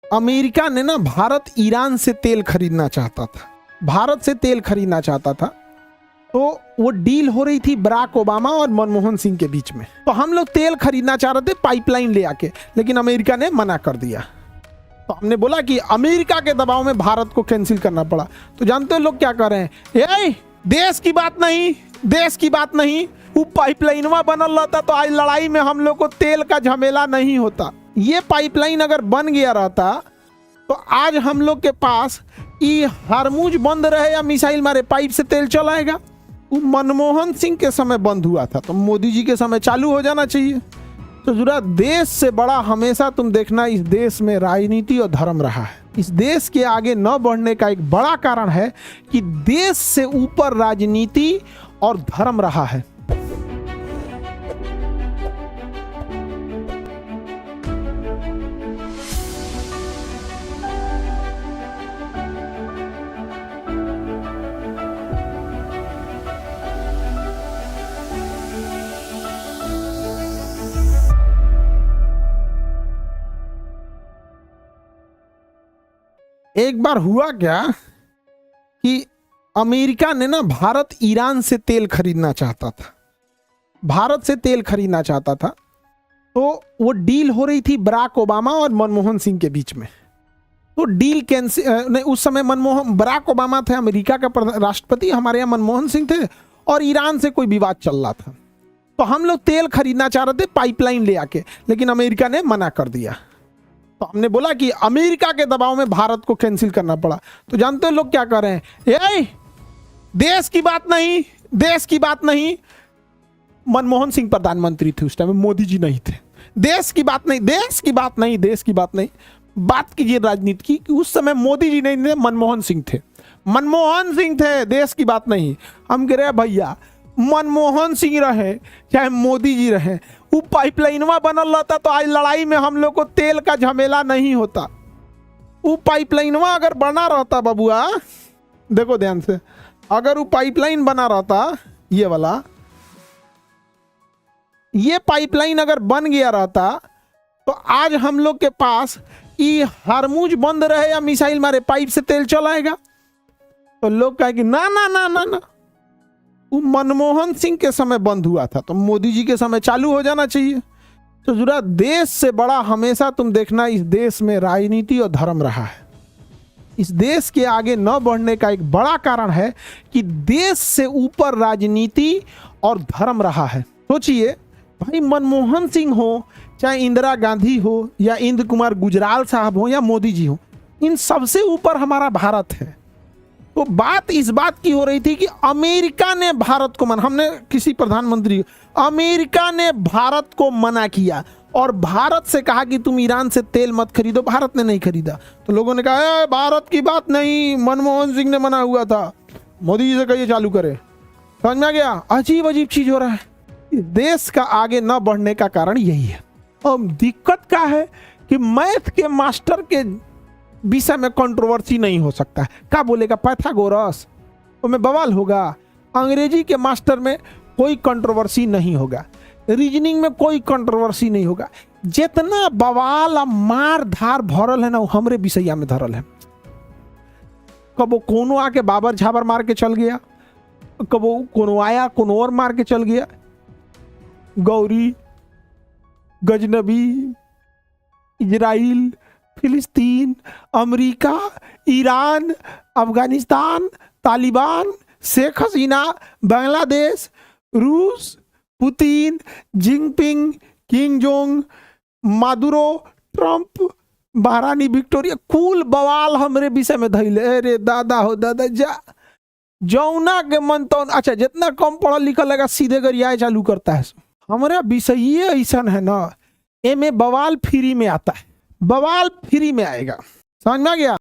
America ने ना Bharat Iran से तेल खरीदना चाहता था, भारत से तेल खरीदना चाहता था। तो वो डील हो रही थी बराक ओबामा और मनमोहन सिंह के बीच में। तो हम लोग तेल खरीदना चाह रहे थे पाइपलाइन ले आके, लेकिन अमेरिका ने मना कर दिया। तो हमने बोला कि अमेरिका के दबाव में भारत को कैंसिल करना पड़ा। तो जानते हो लोग क्या कर रहे हैं, ए देश की बात नहीं, देश की बात नहीं, वो पाइपलाइनवा बनल रहता तो आज लड़ाई में हम लोग को तेल का झमेला नहीं होता। ये पाइपलाइन अगर बन गया रहता तो आज हम लोग के पास ये हारमुज बंद रहे या मिसाइल मारे पाइप से तेल चल आएगा। वो मनमोहन सिंह के समय बंद हुआ था, तो मोदी जी के समय चालू हो जाना चाहिए। तो जरा देश से बड़ा हमेशा तुम देखना इस देश में राजनीति और धर्म रहा है। इस देश के आगे न बढ़ने का एक बड़ा कारण है कि देश से ऊपर राजनीति और धर्म रहा है। एक बार हुआ क्या कि अमेरिका ने ना भारत ईरान से तेल खरीदना चाहता था, भारत से तेल खरीदना चाहता था। तो वो डील हो रही थी बराक ओबामा और मनमोहन सिंह के बीच में। तो डील कैंसिल नहीं, उस समय बराक ओबामा थे अमेरिका का राष्ट्रपति, हमारे यहाँ मनमोहन सिंह थे, और ईरान से कोई विवाद चल रहा था। तो हम लोग तेल खरीदना चाह रहे थे पाइपलाइन ले आके, लेकिन अमेरिका ने मना कर दिया। तो हमने बोला कि अमेरिका के दबाव में भारत को कैंसिल करना पड़ा। तो जानते हो लोग क्या कर रहे हैं, ए देश की बात नहीं, देश की बात नहीं, मनमोहन सिंह प्रधानमंत्री थे उस टाइम, मोदी जी नहीं थे। देश की बात नहीं, देश की बात नहीं, देश की बात नहीं, बात कीजिए राजनीति की कि उस समय मोदी जी नहीं थे, मनमोहन सिंह थे, मनमोहन सिंह थे, देश की बात नहीं। हम कह रहे भैया मनमोहन सिंह रहे चाहे मोदी जी रहे, वो पाइपलाइनवा बनल रहता तो आज लड़ाई में हम लोग को तेल का झमेला नहीं होता। वो पाइपलाइनवा अगर बना रहता बबुआ, देखो ध्यान से, अगर वो पाइपलाइन बना रहता, ये वाला, ये पाइपलाइन अगर बन गया रहता तो आज हम लोग के पास ये हारमुज बंद रहे या मिसाइल मारे पाइप से तेल चल आएगा। तो लोग कहे कि ना ना ना ना ना, वो मनमोहन सिंह के समय बंद हुआ था, तो मोदी जी के समय चालू हो जाना चाहिए। तो जरा देश से बड़ा हमेशा तुम देखना इस देश में राजनीति और धर्म रहा है। इस देश के आगे न बढ़ने का एक बड़ा कारण है कि देश से ऊपर राजनीति और धर्म रहा है। सोचिए भाई, मनमोहन सिंह हो, चाहे इंदिरा गांधी हो, या इंद्र कुमार गुजराल साहब हो, या मोदी जी हो, इन सबसे ऊपर हमारा भारत है। तो बात इस बात की हो रही थी कि अमेरिका ने भारत को मना, हमने किसी प्रधानमंत्री, अमेरिका ने भारत को मना किया और भारत से कहा कि तुम ईरान से तेल मत खरीदो। भारत ने नहीं खरीदा। तो लोगों ने कहा भारत की बात नहीं, मनमोहन सिंह ने मना हुआ था, मोदी जी से कहिए चालू करे। समझ में आ गया? अजीब अजीब चीज हो रहा है। देश का आगे न बढ़ने का कारण यही है। अब दिक्कत क्या है कि मैथ के मास्टर के विषय में कंट्रोवर्सी नहीं हो सकता है। क्या बोलेगा पाइथागोरस, तो में बवाल होगा। अंग्रेजी के मास्टर में कोई कंट्रोवर्सी नहीं होगा, रीजनिंग में कोई कंट्रोवर्सी नहीं होगा। जितना बवाल मार धार भरल है ना, वो हमरे विषया में धरल है। कबो कोनो आके बाबर झाबर मार के चल गया, कबो कोनो आया कोनो और मार के चल गया। गौरी, गजनबी, इजराइल, फिलिस्तीन, अमेरिका, ईरान, अफगानिस्तान, तालिबान, शेख हसीना, बांग्लादेश, रूस, Putin, Jinping, king Jong, Maduro, Trump, महारानी विक्टोरिया, कुल बवाल हमरे विषय में धैले। अरे दादा हो दादा, जा जौना के मन तो, अच्छा जितना कम पढ़ा लिखा लगा सीधे गरियाए चालू करता है। हमारा विषय ऐसा है ना, ए में बवाल फ्री में आता है, बवाल फ्री में आएगा। समझ में आ गया?